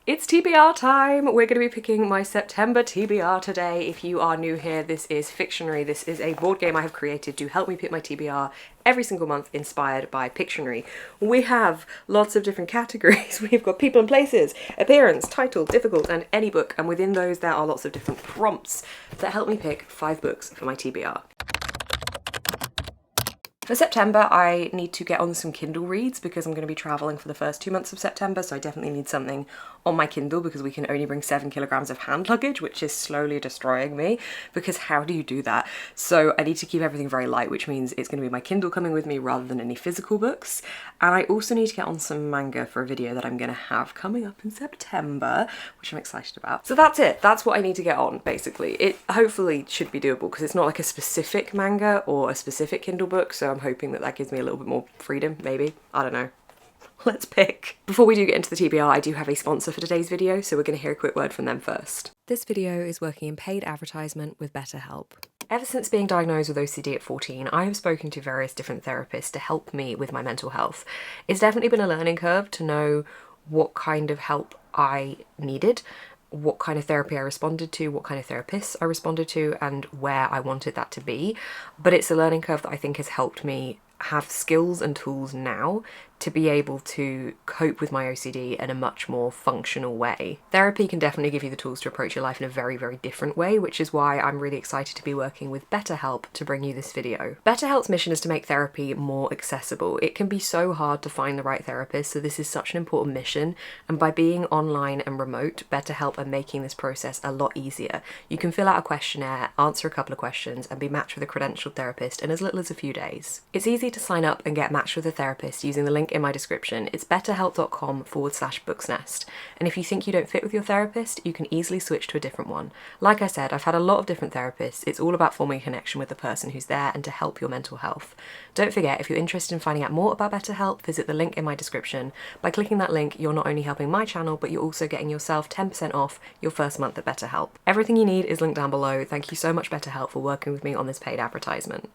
It's TBR time! We're going to be picking my September TBR today. If you are new here, this is Fictionary. This is a board game I have created to help me pick my TBR every single month, inspired by Pictionary. We have lots of different categories. We've got people and places, appearance, title, difficult, and any book. And within those, there are lots of different prompts that help me pick 5 books for my TBR. For September, I need to get on some Kindle reads because I'm going to be travelling for the first 2 months of September, so I definitely need something on my Kindle because we can only bring 7 kilograms of hand luggage, which is slowly destroying me, because how do you do that? So I need to keep everything very light, which means it's going to be my Kindle coming with me rather than any physical books. And I also need to get on some manga for a video that I'm going to have coming up in September, which I'm excited about. So that's it. That's what I need to get on, basically. It hopefully should be doable because it's not like a specific manga or a specific Kindle book, so I'm hoping that that gives me a little bit more freedom, maybe. I don't know. Let's pick. Before we do get into the TBR, I do have a sponsor for today's video, so we're going to hear a quick word from them first. This video is working in paid advertisement with BetterHelp. Ever since being diagnosed with OCD at 14, I have spoken to various different therapists to help me with my mental health. It's definitely been a learning curve to know what kind of help I needed, what kind of therapy I responded to, what kind of therapists I responded to, and where I wanted that to be. But it's a learning curve that I think has helped me have skills and tools now to be able to cope with my OCD in a much more functional way. Therapy can definitely give you the tools to approach your life in a very, very different way, which is why I'm really excited to be working with BetterHelp to bring you this video. BetterHelp's mission is to make therapy more accessible. It can be so hard to find the right therapist, so this is such an important mission, and by being online and remote, BetterHelp are making this process a lot easier. You can fill out a questionnaire, answer a couple of questions, and be matched with a credentialed therapist in as little as a few days. It's easy to sign up and get matched with a therapist using the link in my description. It's betterhelp.com/booksnest. And if you think you don't fit with your therapist, you can easily switch to a different one. Like I said, I've had a lot of different therapists. It's all about forming a connection with the person who's there and to help your mental health. Don't forget, if you're interested in finding out more about BetterHelp, visit the link in my description. By clicking that link, you're not only helping my channel, but you're also getting yourself 10% off your first month at BetterHelp. Everything you need is linked down below. Thank you so much, BetterHelp, for working with me on this paid advertisement.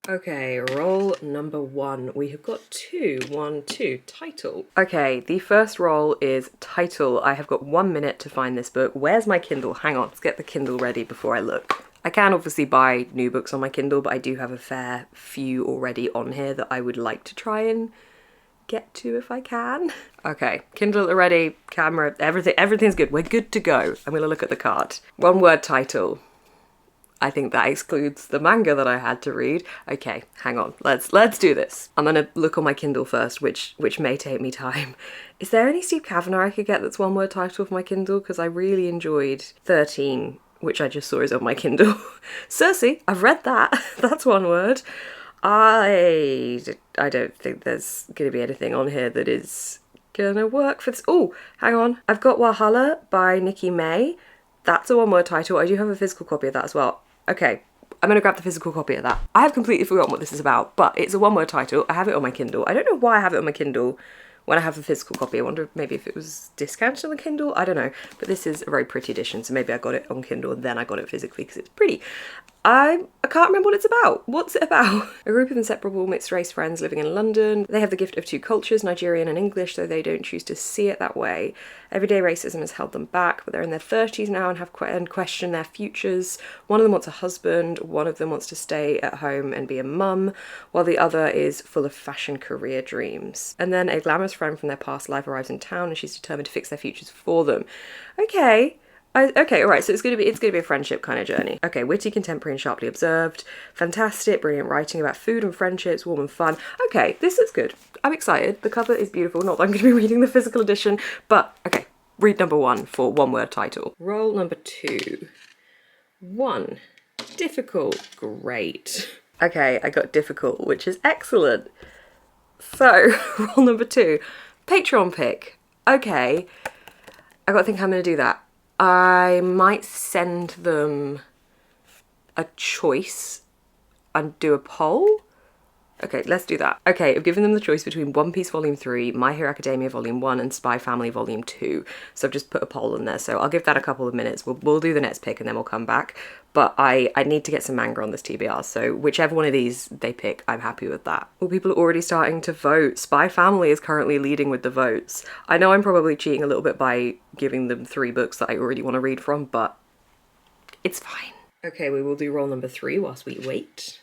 Okay, roll number 1. We have got 2. 1, 2. Title. Okay, the first roll is title. I have got 1 minute to find this book. Where's my Kindle? Hang on, let's get the Kindle ready before I look. I can obviously buy new books on my Kindle, but I do have a fair few already on here that I would like to try and get to if I can. Okay, Kindle ready, camera, everything's good. We're good to go. I'm gonna look at the card. 1 word title. I think that excludes the manga that I had to read. Okay, hang on. Let's do this. I'm gonna look on my Kindle first, which may take me time. Is there any Steve Kavanagh I could get that's 1 word title for my Kindle? Because I really enjoyed 13, which I just saw is on my Kindle. Circe, I've read that. That's 1 word. I don't think there's gonna be anything on here that is gonna work for this. Oh, hang on. I've got Valhalla by Nikki May. That's a 1 word title. I do have a physical copy of that as well. Okay, I'm gonna grab the physical copy of that. I have completely forgotten what this is about, but it's a 1 word title. I have it on my Kindle. I don't know why I have it on my Kindle when I have the physical copy. I wonder maybe if it was discounted on the Kindle. I don't know, but this is a very pretty edition, so maybe I got it on Kindle and then I got it physically because it's pretty. I can't remember what it's about. What's it about? A group of inseparable mixed race friends living in London. They have the gift of 2 cultures, Nigerian and English, though they don't choose to see it that way. Everyday racism has held them back, but they're in their 30s now and question their futures. One of them wants a husband, one of them wants to stay at home and be a mum, while the other is full of fashion career dreams. And then a glamorous friend from their past life arrives in town and she's determined to fix their futures for them. Okay. Okay, all right, so it's gonna be a friendship kind of journey. Okay, witty, contemporary, and sharply observed. Fantastic, brilliant writing about food and friendships, warm and fun. Okay, this is good. I'm excited. The cover is beautiful. Not that I'm gonna be reading the physical edition, but okay, read number 1 for 1 word title. Roll number 2. 1. Difficult. Great. Okay, I got difficult, which is excellent. So, roll number 2. Patreon pick. Okay, I gotta think how I'm gonna do that. I might send them a choice and do a poll. Okay, let's do that. Okay, I've given them the choice between One Piece Volume 3, My Hero Academia Volume 1, and Spy Family Volume 2. So I've just put a poll in there, so I'll give that a couple of minutes. We'll do the next pick and then we'll come back. But I need to get some manga on this TBR, so whichever one of these they pick, I'm happy with that. Well, people are already starting to vote. Spy Family is currently leading with the votes. I know I'm probably cheating a little bit by giving them 3 books that I already want to read from, but it's fine. Okay, we will do roll number 3 whilst we wait.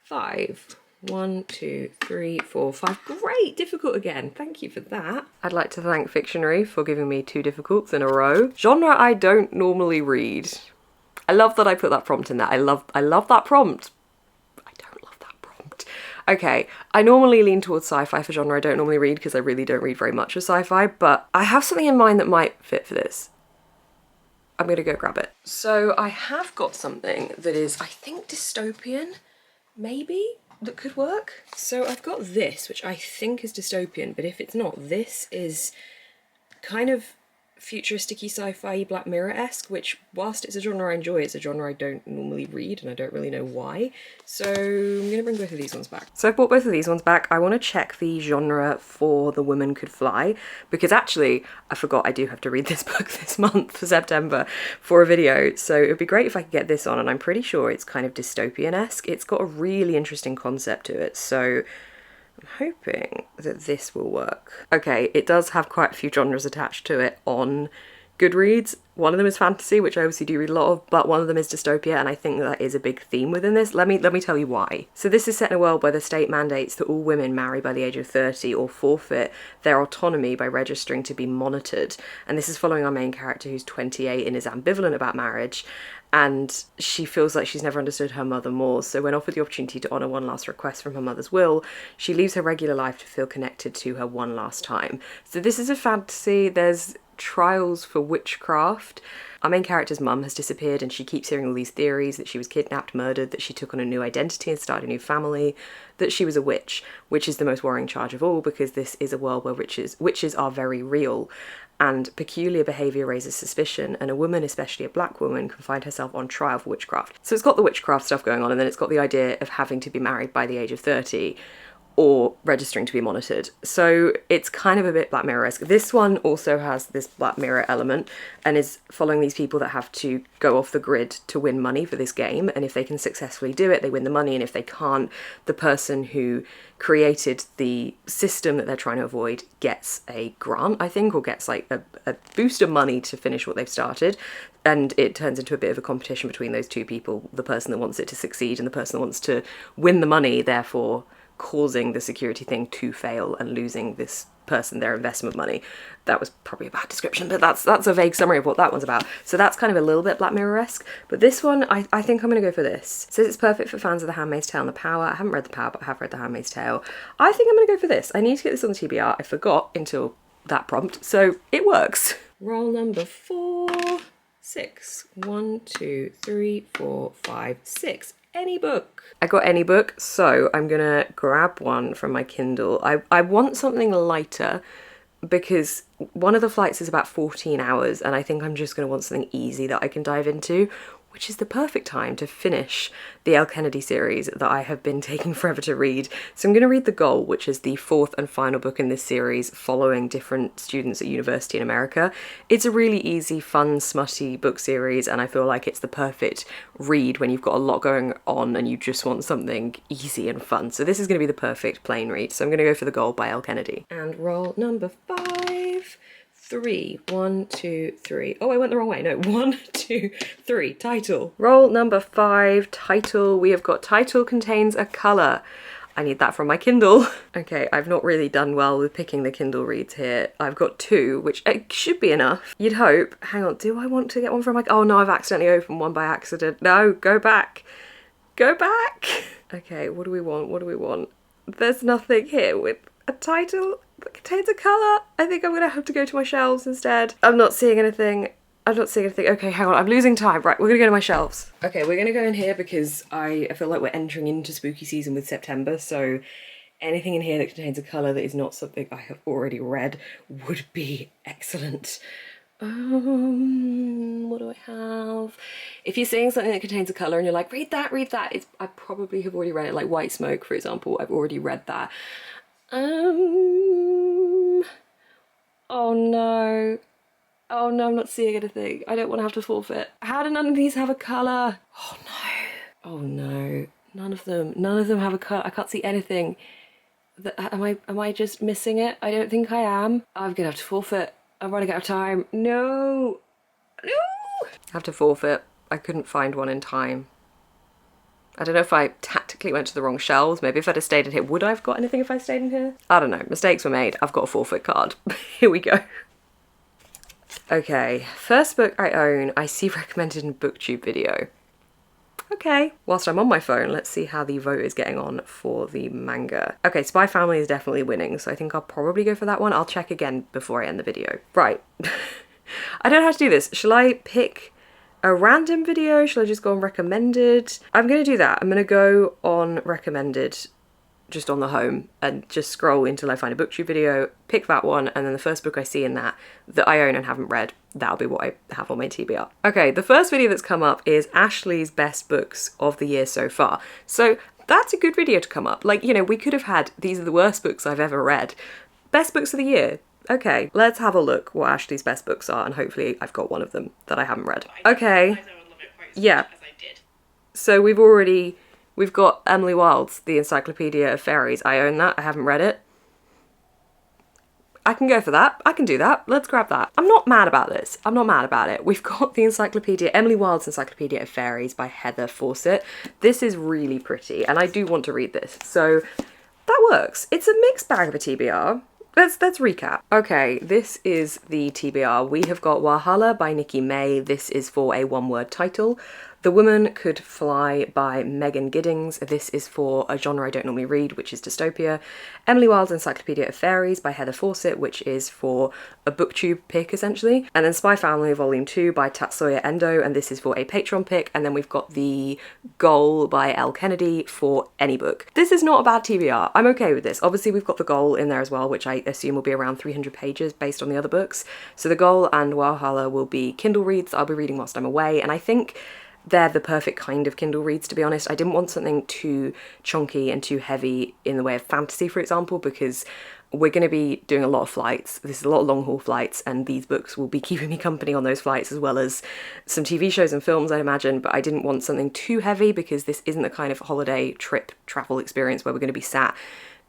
5. 1, 2, 3, 4, 5. Great! Difficult again. Thank you for that. I'd like to thank Fictionary for giving me 2 difficults in a row. Genre I don't normally read. I love that I put that prompt in there. I love that prompt. I don't love that prompt. Okay, I normally lean towards sci-fi for genre I don't normally read because I really don't read very much of sci-fi, but I have something in mind that might fit for this. I'm gonna go grab it. So I have got something that is, I think, dystopian. Maybe that could work. So I've got this, which I think is dystopian, but if it's not, this is kind of futuristic-y, sci-fi, Black Mirror-esque, which whilst it's a genre I enjoy, it's a genre I don't normally read and I don't really know why. So I'm gonna bring both of these ones back. So I've brought both of these ones back. I want to check the genre for The Woman Could Fly, because actually I forgot I do have to read this book this month for September for a video, so it would be great if I could get this on, and I'm pretty sure it's kind of dystopian-esque. It's got a really interesting concept to it, so I'm hoping that this will work. Okay, it does have quite a few genres attached to it on Goodreads. One of them is fantasy, which I obviously do read a lot of, but one of them is dystopia, and I think that is a big theme within this. Let me tell you why. So this is set in a world where the state mandates that all women marry by the age of 30 or forfeit their autonomy by registering to be monitored. And this is following our main character, who's 28 and is ambivalent about marriage, and she feels like she's never understood her mother more. So when offered the opportunity to honour one last request from her mother's will, she leaves her regular life to feel connected to her one last time. So this is a fantasy. There's trials for witchcraft. Our main character's mum has disappeared, and she keeps hearing all these theories that she was kidnapped, murdered, that she took on a new identity and started a new family, that she was a witch, which is the most worrying charge of all, because this is a world where witches are very real, and peculiar behaviour raises suspicion, and a woman, especially a black woman, can find herself on trial for witchcraft. So it's got the witchcraft stuff going on, and then it's got the idea of having to be married by the age of 30, or registering to be monitored. So it's kind of a bit Black Mirror-esque. This one also has this Black Mirror element and is following these people that have to go off the grid to win money for this game, and if they can successfully do it, they win the money, and if they can't, the person who created the system that they're trying to avoid gets a grant, I think, or gets like a boost of money to finish what they've started. And it turns into a bit of a competition between those two people, the person that wants it to succeed and the person that wants to win the money, therefore causing the security thing to fail and losing this person their investment money. That was probably a bad description, but that's a vague summary of what that one's about. So that's kind of a little bit Black Mirror-esque, but this one, I think I'm going to go for this. It says it's perfect for fans of The Handmaid's Tale and The Power. I haven't read The Power, but I have read The Handmaid's Tale. I think I'm going to go for this. I need to get this on the TBR. I forgot until that prompt, so it works. Roll number 4, 6. 1, 2, 3, 4, 5, 6. Any book. I got any book, so I'm gonna grab one from my Kindle. I want something lighter because one of the flights is about 14 hours, and I think I'm just gonna want something easy that I can dive into, which is the perfect time to finish the Elle Kennedy series that I have been taking forever to read. So I'm going to read The Goal, which is the 4th and final book in this series following different students at university in America. It's a really easy, fun, smutty book series, and I feel like it's the perfect read when you've got a lot going on and you just want something easy and fun. So this is going to be the perfect plain read. So I'm going to go for The Goal by Elle Kennedy. And roll number 5. 3. 1, 2, 3. Oh, I went the wrong way. No, 1, 2, 3. Title. Roll number 5. Title. We have got title contains a colour. I need that from my Kindle. Okay, I've not really done well with picking the Kindle reads here. I've got 2, which should be enough. You'd hope. Hang on, do I want to get one from my... Oh no, I've accidentally opened one by accident. No, go back. Go back. Okay, what do we want? What do we want? There's nothing here with a title that contains a colour. I think I'm gonna have to go to my shelves instead. I'm not seeing anything. I'm not seeing anything. Okay, hang on, I'm losing time. Right, we're gonna go to my shelves. Okay, we're gonna go in here because I feel like we're entering into spooky season with September, so anything in here that contains a colour that is not something I have already read would be excellent. What do I have? If you're seeing something that contains a colour and you're like, read that, I probably have already read it, like White Smoke, for example. I've already read that. Oh no. Oh no, I'm not seeing anything. I don't want to have to forfeit. How do none of these have a colour? Oh no. Oh no. None of them have a colour. I can't see anything. Am I just missing it? I don't think I am. I'm gonna have to forfeit. I'm running out of time. No. No. I have to forfeit. I couldn't find one in time. I don't know if I tactically went to the wrong shelves. Maybe if I'd have stayed in here, would I have got anything if I stayed in here? I don't know. Mistakes were made. I've got a forfeit card. Here we go. Okay, first book I own, I see recommended in a BookTube video. Okay, whilst I'm on my phone, let's see how the vote is getting on for the manga. Okay, Spy Family is definitely winning, so I think I'll probably go for that one. I'll check again before I end the video. Right, I don't know how to do this. Shall I pick a random video? Shall I just go on recommended? I'm gonna do that. I'm gonna go on recommended, just on the home, and just scroll until I find a BookTube video, pick that one, and then the first book I see in that I own and haven't read, that'll be what I have on my TBR. Okay, the first video that's come up is Ashley's best books of the year so far. So that's a good video to come up. Like, you know, we could have had, these are the worst books I've ever read. Best books of the year. Okay, let's have a look what Ashley's best books are, and hopefully I've got one of them that I haven't read. Okay, yeah. So we've got Emily Wilde's The Encyclopedia of Fairies. I own that. I haven't read it. I can go for that. I can do that. Let's grab that. I'm not mad about this. I'm not mad about it. We've got Emily Wilde's Encyclopedia of Fairies by Heather Fawcett. This is really pretty, and I do want to read this. So that works. It's a mixed bag of a TBR. Let's recap. Okay, this is the TBR. We have got Walhalla by Nikki May. This is for a one-word title. The Woman Could Fly by Megan Giddings. This is for a genre I don't normally read, which is dystopia. Emily Wilde's Encyclopedia of Fairies by Heather Fawcett, which is for a BookTube pick, essentially. And then Spy Family Volume 2 by Tatsuya Endo, and this is for a Patreon pick. And then we've got The Goal by Elle Kennedy for any book. This is not a bad TBR. I'm okay with this. Obviously, we've got The Goal in there as well, which I assume will be around 300 pages based on the other books. So The Goal and Walhalla will be Kindle reads I'll be reading whilst I'm away, and I think they're the perfect kind of Kindle reads, to be honest. I didn't want something too chunky and too heavy in the way of fantasy, for example, because we're going to be doing a lot of flights. This is a lot of long haul flights, and these books will be keeping me company on those flights, as well as some TV shows and films, I imagine. But I didn't want something too heavy because this isn't the kind of holiday trip travel experience where we're going to be sat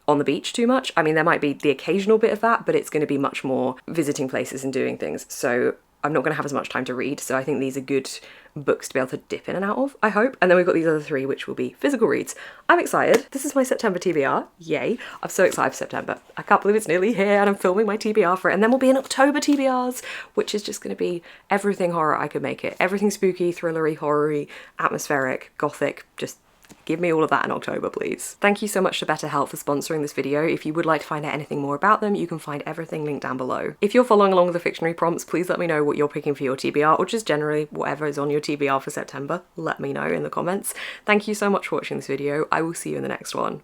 on the beach too much. I mean, there might be the occasional bit of that, but it's going to be much more visiting places and doing things. So I'm not going to have as much time to read, so I think these are good books to be able to dip in and out of, I hope. And then we've got these other three, which will be physical reads. I'm excited. This is my September TBR. Yay. I'm so excited for September. I can't believe it's nearly here and I'm filming my TBR for it. And then we'll be in October TBRs, which is just going to be everything horror I could make it. Everything spooky, thrillery, horror-y, atmospheric, gothic, just give me all of that in October, please. Thank you so much to BetterHelp for sponsoring this video. If you would like to find out anything more about them, you can find everything linked down below. If you're following along with the Fictionary prompts, please let me know what you're picking for your TBR, or just generally whatever is on your TBR for September. Let me know in the comments. Thank you so much for watching this video. I will see you in the next one.